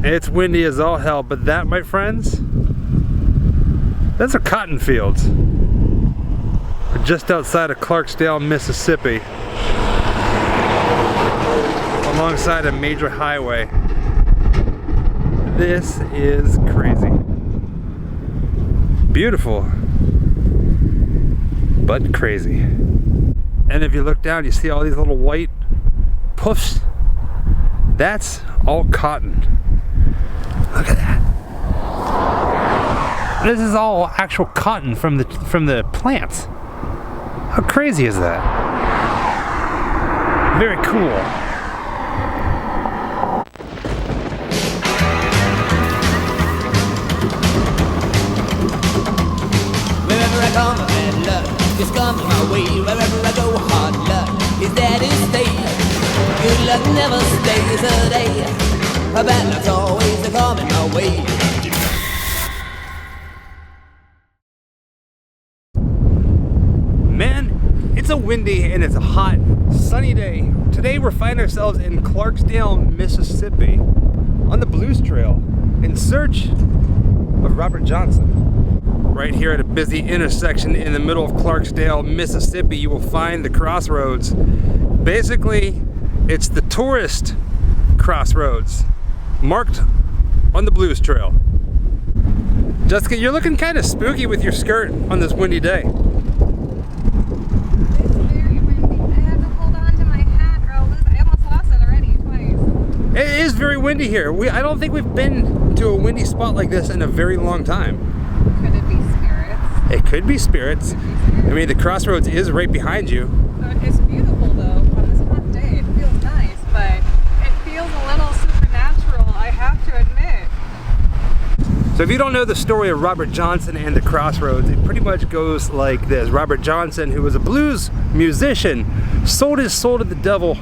It's windy as all hell, but that, my friends, that's a cotton fields. We're just outside of Clarksdale, Mississippi, alongside a major highway. This is crazy. Beautiful, but crazy. And if you look down, you see all these little white puffs. That's all cotton. Look at that. This is all actual cotton from the plants. How crazy is that? Very cool. Wherever I come, bad luck is coming my way. Wherever I go, hard luck is there to stay. Good luck never stays a day. A bad luck's always coming my way. Man, it's a windy and it's a hot, sunny day. Today we're finding ourselves in Clarksdale, Mississippi, on the Blues Trail, in search of Robert Johnson. Right here at a busy intersection in the middle of Clarksdale, Mississippi, you will find the Crossroads. Basically, it's the tourist crossroads, marked on the Blues Trail. Jessica, you're looking kind of spooky with your skirt on this windy day. It's very windy. I had to hold on to my hat or I'll lose it. I almost lost it already twice. It is very windy here. I don't think we've been to a windy spot like this in a very long time. Could it be spirits? It could be spirits. I mean, the Crossroads is right behind you. It's beautiful though on this hot day. It feels nice, but it feels a little supernatural, I have to admit. So if you don't know the story of Robert Johnson and the Crossroads, it pretty much goes like this. Robert Johnson, who was a blues musician, sold his soul to the devil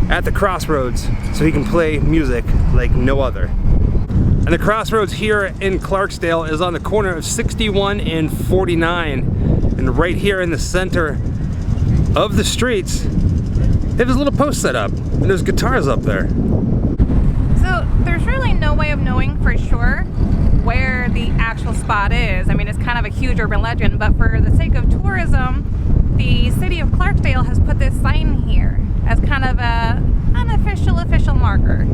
at the Crossroads so he can play music like no other. And the Crossroads here in Clarksdale is on the corner of 61 and 49. And right here in the center of the streets, they have this little post set up, and there's guitars up there. So there's really no way of knowing for sure where the actual spot is. I mean, it's kind of a huge urban legend, but for the sake of tourism, the city of Clarksdale has put this sign here as kind of a unofficial official marker.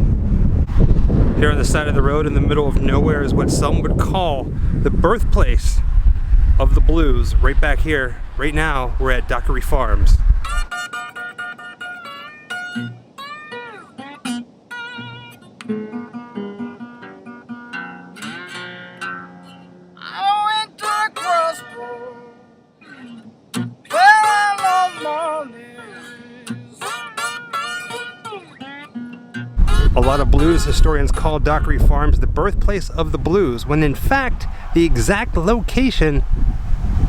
Here on the side of the road in the middle of nowhere is what some would call the birthplace of the blues. Right back here, right now, we're at Dockery Farms. I went to the crossroads where I lost my knees. A lot of blues historians call Dockery Farms the birthplace of the blues, when in fact, the exact location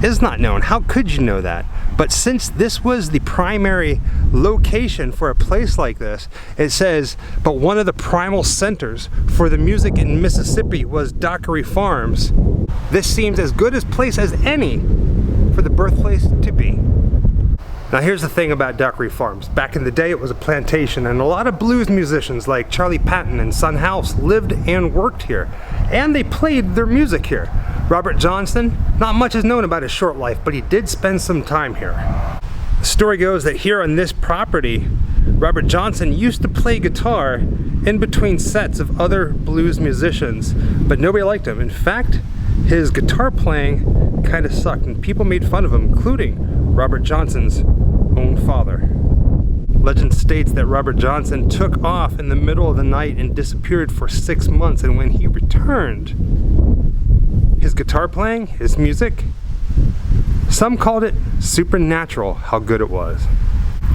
is not known. How could you know that? But since this was the primary location for a place like this, it says, but one of the primal centers for the music in Mississippi was Dockery Farms. This seems as good a place as any for the birthplace to be. Now here's the thing about Dockery Farms. Back in the day it was a plantation, and a lot of blues musicians like Charlie Patton and Son House lived and worked here. And they played their music here. Robert Johnson, not much is known about his short life, but he did spend some time here. The story goes that here on this property, Robert Johnson used to play guitar in between sets of other blues musicians, but nobody liked him. In fact, his guitar playing kind of sucked, and people made fun of him, including Robert Johnson's own father. Legend states that Robert Johnson took off in the middle of the night and disappeared for 6 months, and when he returned, his guitar playing, his music, some called it supernatural how good it was.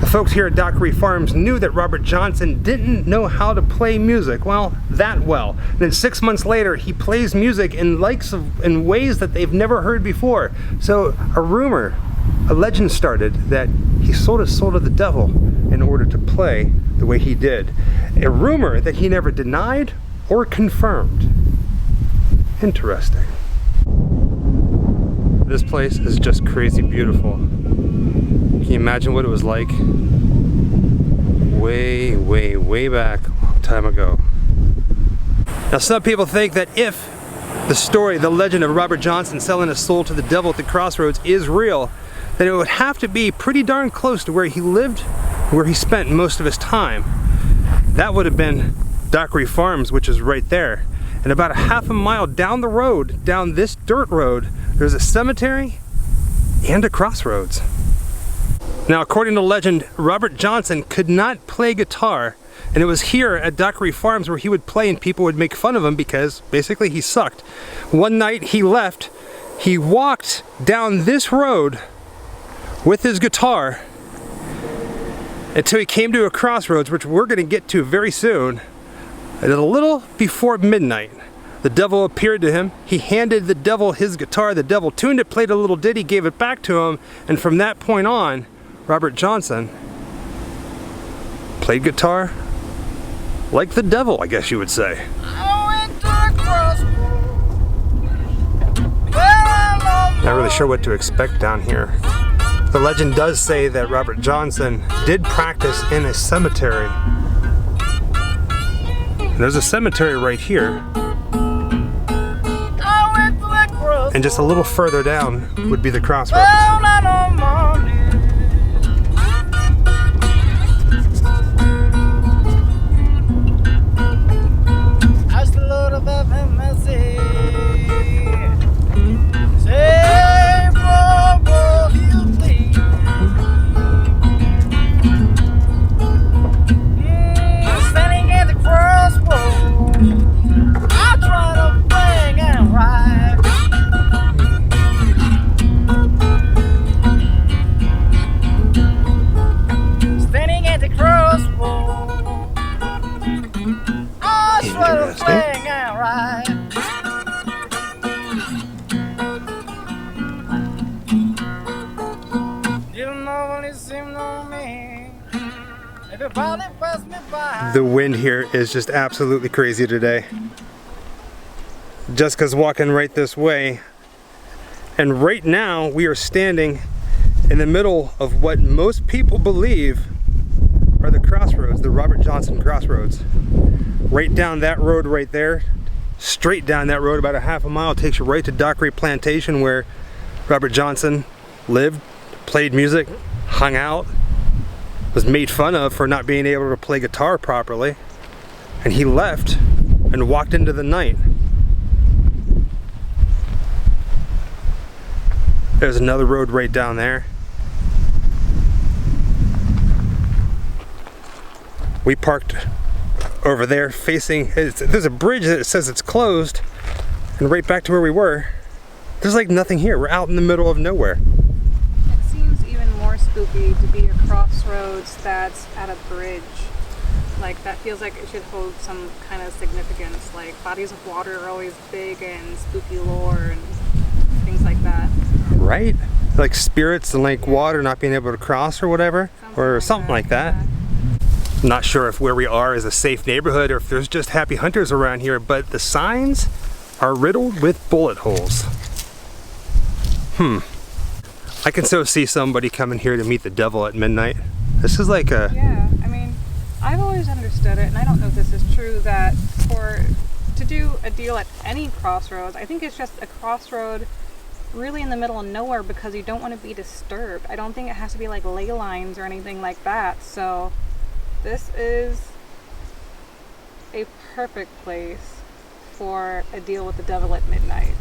The folks here at Dockery Farms knew that Robert Johnson didn't know how to play music, well, that well. And then 6 months later, he plays music in ways that they've never heard before. So a legend started that he sold his soul to the devil in order to play the way he did. A rumor that he never denied or confirmed. Interesting. This place is just crazy beautiful. Can you imagine what it was like way, way, way back a long time ago? Now some people think that if the story, the legend of Robert Johnson selling his soul to the devil at the Crossroads is real, then it would have to be pretty darn close to where he lived, where he spent most of his time. That would have been Dockery Farms, which is right there. And about a half a mile down the road, down this dirt road, there's a cemetery and a crossroads. Now, according to legend, Robert Johnson could not play guitar, and it was here at Dockery Farms where he would play and people would make fun of him because basically he sucked. One night he left, he walked down this road with his guitar until he came to a crossroads, which we're going to get to very soon. At a little before midnight, the devil appeared to him. He handed the devil his guitar. The devil tuned it, played a little ditty, gave it back to him, and from that point on, Robert Johnson played guitar like the devil, I guess you would say. Not really sure what to expect down here. The legend does say that Robert Johnson did practice in a cemetery. And there's a cemetery right here. And just a little further down would be the crossroads. The wind here is just absolutely crazy today. Jessica's walking right this way, and right now we are standing in the middle of what most people believe are the crossroads, the Robert Johnson crossroads. Right down that road right there, straight down that road about a half a mile, takes you right to Dockery Plantation, where Robert Johnson lived, played music, hung out, was made fun of for not being able to play guitar properly, and he left and walked into the night. There's another road right down there. We parked over there facing, there's a bridge that says it's closed, and right back to where we were, there's like nothing here. We're out in the middle of nowhere. It seems even more spooky to be a crossroads that's at a bridge. Like, that feels like it should hold some kind of significance. Like, bodies of water are always big and spooky lore and things like that. Right? Like spirits and like water not being able to cross or whatever, something like that. Yeah. I'm not sure if where we are is a safe neighborhood or if there's just happy hunters around here, but the signs are riddled with bullet holes. I can so see somebody coming here to meet the devil at midnight. This is like a... Yeah, I mean, I've always understood it, and I don't know if this is true, that to do a deal at any crossroads, I think it's just a crossroad really in the middle of nowhere because you don't want to be disturbed. I don't think it has to be like ley lines or anything like that. So this is a perfect place for a deal with the devil at midnight.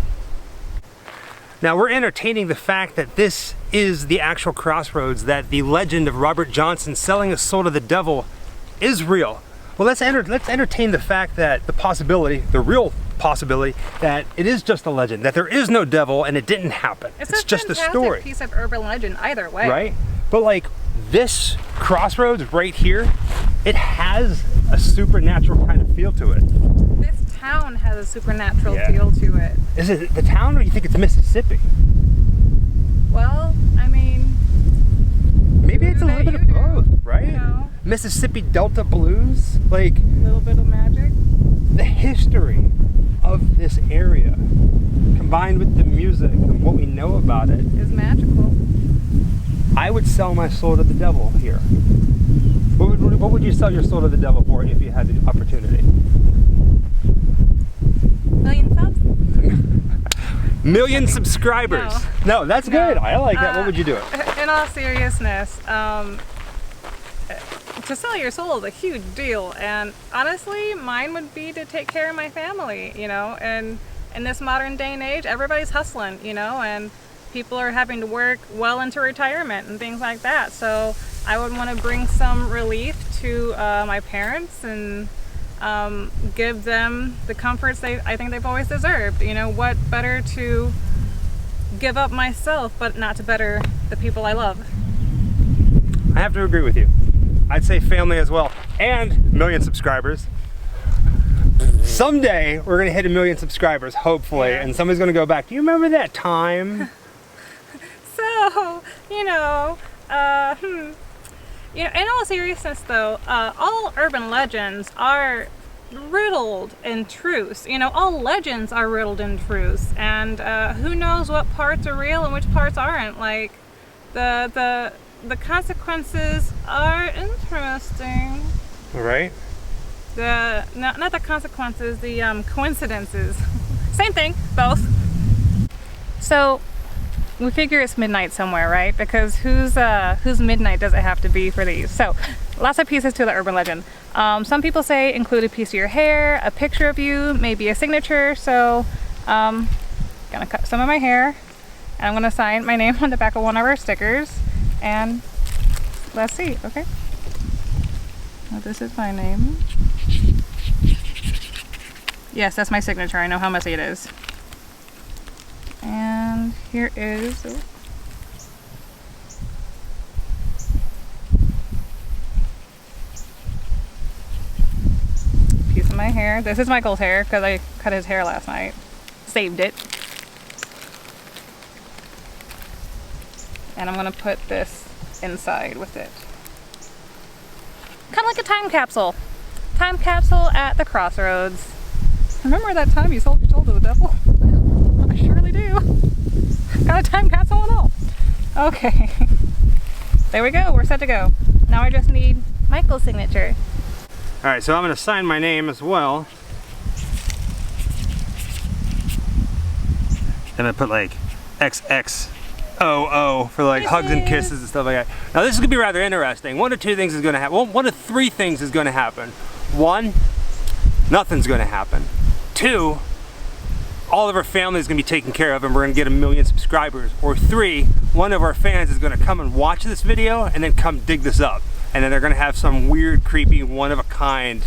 Now we're entertaining the fact that this is the actual crossroads, that the legend of Robert Johnson selling his soul to the devil is real. Well, let's entertain the fact that the possibility, the real possibility, that it is just a legend, that there is no devil and it didn't happen. It's just a story. Piece of urban legend either way. Right? But like this crossroads right here, it has a supernatural kind of feel to it. This town has a supernatural feel to it. Is it the town, or do you think it's Mississippi? Well, I mean, maybe it's a little bit of both, right? You know, Mississippi Delta blues, like a little bit of magic. The history of this area, combined with the music and what we know about it, is magical. I would sell my soul to the devil here. What would you sell your soul to the devil for if you had the opportunity? million subscribers. No, that's good. I like that. What would you do? In all seriousness, to sell your soul is a huge deal, and honestly, mine would be to take care of my family, you know, and in this modern day and age, everybody's hustling, you know, and people are having to work well into retirement and things like that, so I would want to bring some relief to my parents and give them the comforts I think they've always deserved. You know, what better to give up myself, but not to better the people I love. I have to agree with you. I'd say family as well, and million subscribers. Someday we're gonna hit 1 million subscribers, hopefully, and somebody's gonna go back. Do you remember that time? So, you know, in all seriousness though, all urban legends are riddled in truths. You know, all legends are riddled in truths, and who knows what parts are real and which parts aren't. Like, the consequences are interesting. Right? Not the consequences, the coincidences. Same thing, both. So we figure it's midnight somewhere, right? Because whose midnight does it have to be for these? So lots of pieces to the urban legend. Some people say include a piece of your hair, a picture of you, maybe a signature. So gonna cut some of my hair, and I'm gonna sign my name on the back of one of our stickers, and let's see. Okay, well, this is my name. Yes, that's my signature. I know how messy it is. And here is piece of my hair. This is Michael's hair because I cut his hair last night. Saved it. And I'm gonna put this inside with it. Kind of like a time capsule. Time capsule at the Crossroads. Remember that time you sold your soul to the devil? I surely do. Got a time capsule and all. Okay. There we go. We're set to go. Now I just need Michael's signature. All right, so I'm gonna sign my name as well. And I put like XXOO for like hugs and kisses and stuff like that. Now this is gonna be rather interesting. One of two things is gonna happen. Well, one of three things is gonna happen. One, nothing's gonna happen. Two, all of our family is gonna be taken care of and we're gonna get 1 million subscribers. Or three, one of our fans is gonna come and watch this video and then come dig this up. And then they're gonna have some weird, creepy, one-of-a-kind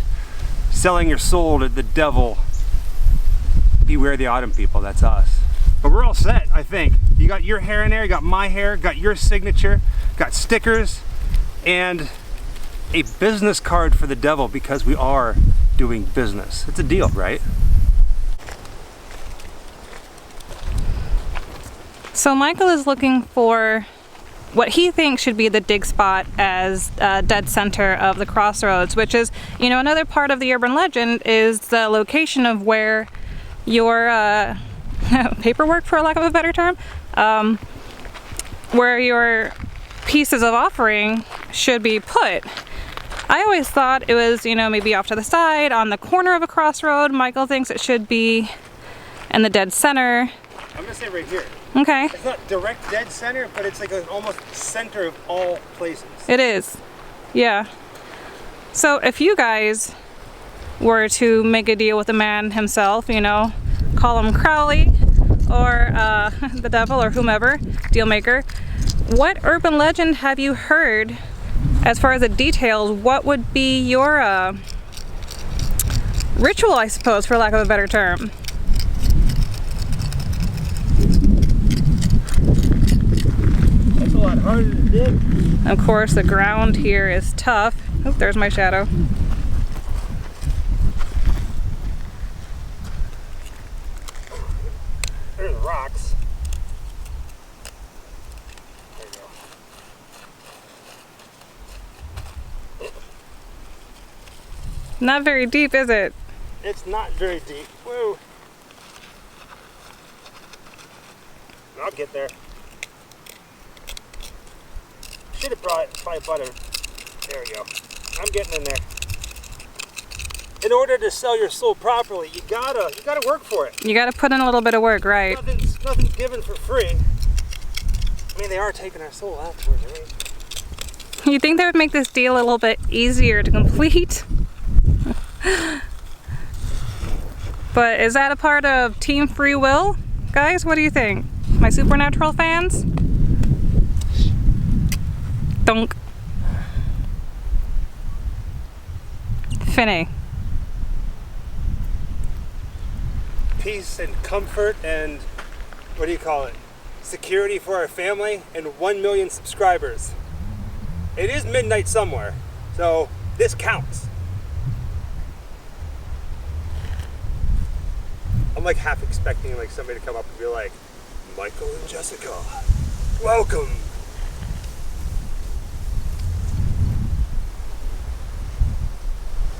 selling your soul to the devil. Beware the autumn people, that's us. But we're all set, I think. You got your hair in there, you got my hair, got your signature, got stickers, and a business card for the devil because we are doing business. It's a deal, right? So Michael is looking for what he thinks should be the dig spot as dead center of the Crossroads, which is, you know, another part of the urban legend is the location of where your paperwork, for lack of a better term, where your pieces of offering should be put. I always thought it was, you know, maybe off to the side on the corner of a crossroad. Michael thinks it should be in the dead center. I'm gonna say right here. Okay. It's not direct dead center, but it's like almost center of all places. It is. Yeah. So if you guys were to make a deal with the man himself, you know, call him Crowley or the devil or whomever, deal maker, what urban legend have you heard as far as the details? What would be your ritual, I suppose, for lack of a better term? That's a lot harder to dig. Of course, the ground here is tough. Oh, there's my shadow. There's rocks. There you go. Not very deep, is it? It's not very deep. Whoa. I'll get there. Should have probably bought a. There we go. I'm getting in there. In order to sell your soul properly, you gotta work for it. You gotta put in a little bit of work, right? Nothing's Nothing's given for free. I mean, they are taking our soul afterwards, right? You think they would make this deal a little bit easier to complete? But is that a part of team free will? Guys, what do you think? My supernatural fans? Donk. Finny. Peace and comfort and, what do you call it? Security for our family and 1 million subscribers. It is midnight somewhere, so this counts. I'm like half expecting like somebody to come up and be like, Michael and Jessica, welcome.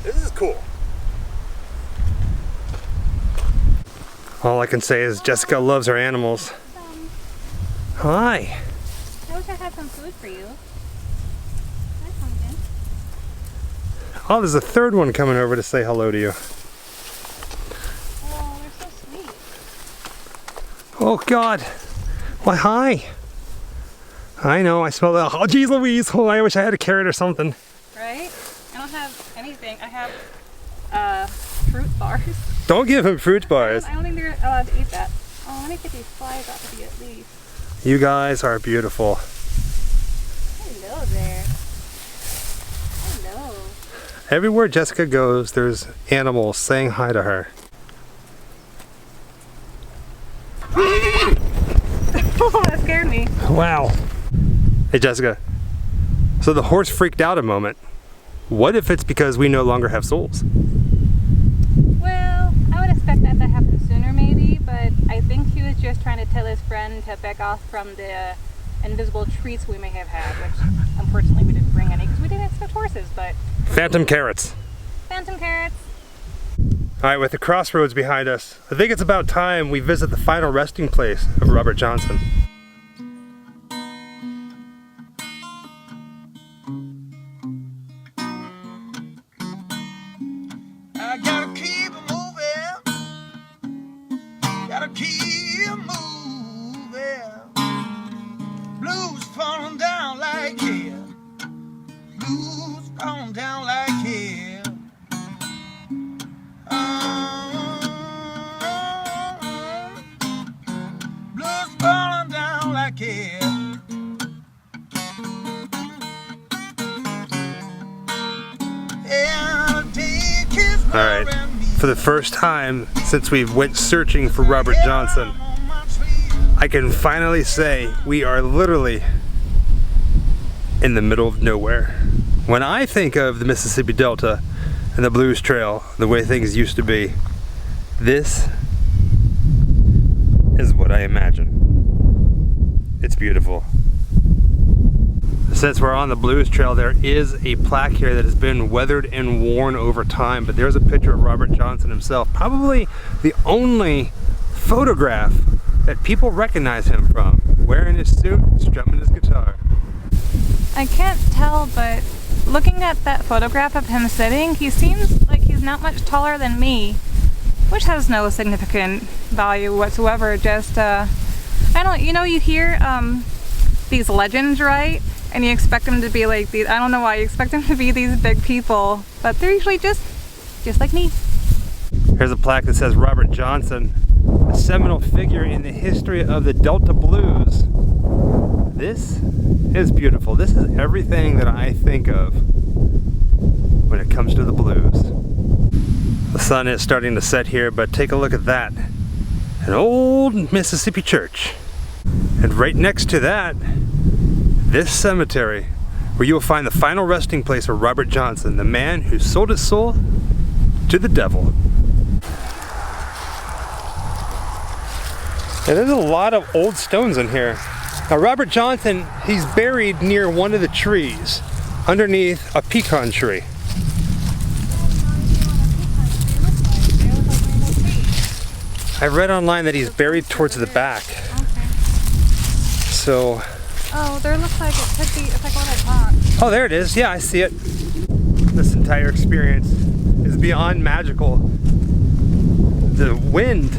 This is cool. All I can say is Jessica loves her animals. Hi. I wish I had some food for you. Hi, pumpkin. Oh, there's a third one coming over to say hello to you. Oh, they're so sweet. Oh God. Why, hi. I know, I smell that. Oh, geez Louise. Oh, I wish I had a carrot or something. Right? I don't have anything. I have fruit bars. Don't give him fruit bars. I don't think they're allowed to eat that. Oh, let me get these flies off of you at least. You guys are beautiful. Hello there. Hello. Everywhere Jessica goes, there's animals saying hi to her. Oh, that scared me. Wow. Hey Jessica, so the horse freaked out a moment. What if it's because we no longer have souls? Well, I would expect that to happen sooner maybe, but I think he was just trying to tell his friend to back off from the invisible treats we may have had, which unfortunately we didn't bring any because we didn't expect horses, but... Phantom carrots. Phantom carrots. Alright, with the Crossroads behind us, I think it's about time we visit the final resting place of Robert Johnson. I gotta keep moving. Gotta keep moving. Blues falling down like hell. Blues falling down like hell. Blues falling down like hell. Alright, for the first time since we went searching for Robert Johnson, I can finally say we are literally in the middle of nowhere. When I think of the Mississippi Delta and the Blues Trail, the way things used to be, this is what I imagine. It's beautiful. Since we're on the Blues Trail, there is a plaque here that has been weathered and worn over time, but there's a picture of Robert Johnson himself, probably the only photograph that people recognize him from, wearing his suit, strumming his guitar. I can't tell, but looking at that photograph of him sitting, he seems like he's not much taller than me, which has no significant value whatsoever. Just, I don't, you know, you hear these legends, right? And you expect them to be like these, I don't know why, you expect them to be these big people, but they're usually just like me. Here's a plaque that says Robert Johnson, a seminal figure in the history of the Delta Blues. This is beautiful. This is everything that I think of when it comes to the blues. The sun is starting to set here, but take a look at that. An old Mississippi church. And right next to that, this cemetery, where you will find the final resting place of Robert Johnson, the man who sold his soul to the devil. And there's a lot of old stones in here. Now Robert Johnson, he's buried near one of the trees, underneath a pecan tree. I read online that he's buried towards the back. Okay. So... Oh, there looks like it could be, if I go to the top. Oh, there it is. Yeah, I see it. This entire experience is beyond magical. The wind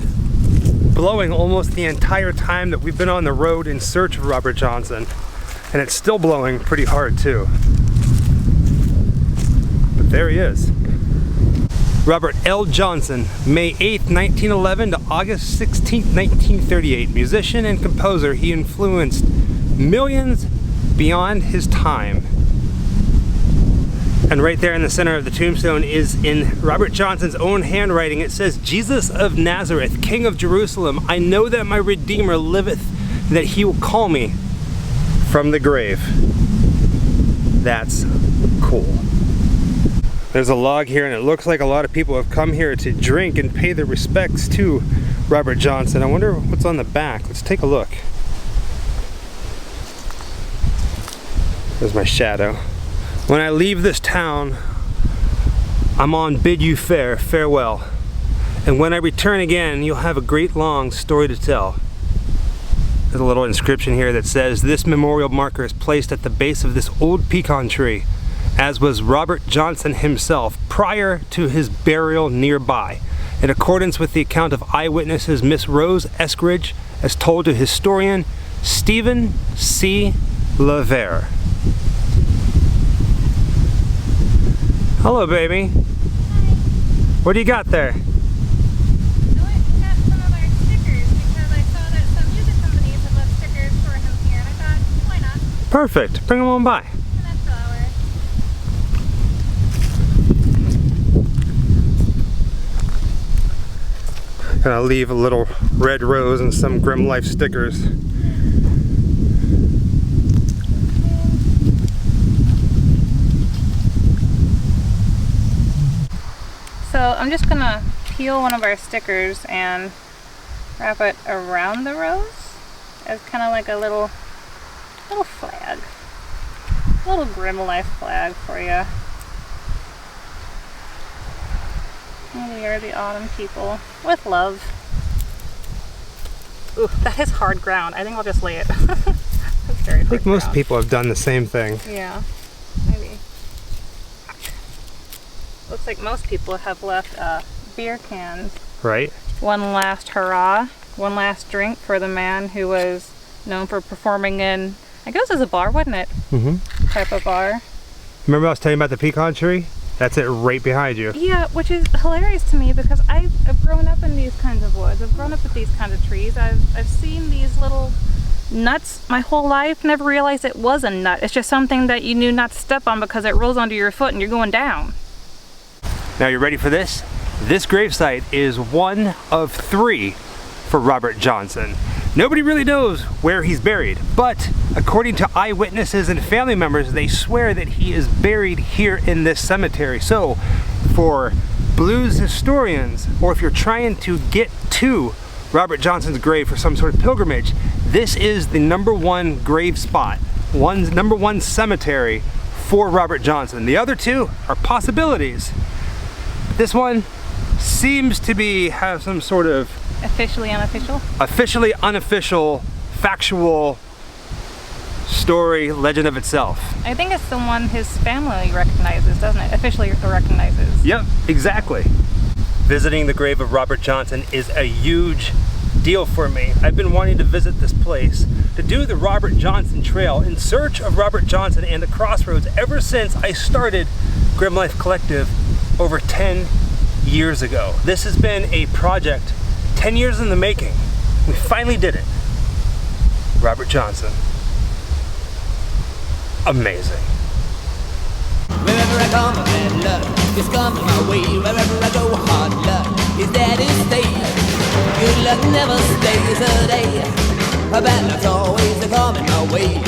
blowing almost the entire time that we've been on the road in search of Robert Johnson. And it's still blowing pretty hard too. But there he is. Robert L. Johnson, May 8th, 1911 to August 16th, 1938. Musician and composer, he influenced millions beyond his time. And right there in the center of the tombstone is in Robert Johnson's own handwriting. It says, "Jesus of Nazareth, King of Jerusalem, I know that my Redeemer liveth, and that he will call me from the grave." That's cool. There's a log here, and it looks like a lot of people have come here to drink and pay their respects to Robert Johnson. I wonder what's on the back. Let's take a look. There's my shadow. "When I leave this town, I'm on bid you farewell. And when I return again, you'll have a great long story to tell." There's a little inscription here that says, "This memorial marker is placed at the base of this old pecan tree, as was Robert Johnson himself prior to his burial nearby, in accordance with the account of eyewitnesses Miss Rose Eskridge, as told to historian Stephen C. Laver." Hello, baby. Hi. What do you got there? I went and got some of our stickers because I saw that some music companies have left stickers for him here, and I thought, why not? Perfect. Bring them on by. And that flower. Gonna leave a little red rose and some Grim Life stickers. So I'm just gonna peel one of our stickers and wrap it around the rose as kind of like a little flag, a little Grim Life flag for you. We are the autumn people with love. Ooh, that is hard ground. I think I'll just lay it. That's very hard I think most ground. people have done the same thing. Yeah, maybe. Looks like most people have left beer cans. Right? One last hurrah, one last drink for the man who was known for performing in, I guess it was a bar, wasn't it? Mm-hmm. Type of bar. Remember I was telling you about the pecan tree? That's it right behind you. Yeah, which is hilarious to me because I've grown up in these kinds of woods. I've grown up with these kinds of trees. I've seen these little nuts my whole life. Never realized it was a nut. It's just something that you knew not to step on because it rolls onto your foot and you're going down. Now you ready for this? This gravesite is one of 3 for Robert Johnson. Nobody really knows where he's buried, but according to eyewitnesses and family members, they swear that he is buried here in this cemetery. So for blues historians, or if you're trying to get to Robert Johnson's grave for some sort of pilgrimage, this is the -- grave spot, #1 cemetery for Robert Johnson. The other 2 are possibilities. This one seems to have some sort of Officially unofficial, factual story, legend of itself. I think it's the one his family recognizes, doesn't it? Officially recognizes. Yep, exactly. Visiting the grave of Robert Johnson is a huge deal for me. I've been wanting to visit this place, to do the Robert Johnson Trail in search of Robert Johnson and the Crossroads ever since I started Grim Life Collective over 10 years ago. This has been a project 10 years in the making. We finally did it. Robert Johnson. Amazing. Wherever I come, bad luck is coming my way. Wherever I go, hard luck is there to stay. Good luck never stays a day. Bad luck's always coming my way.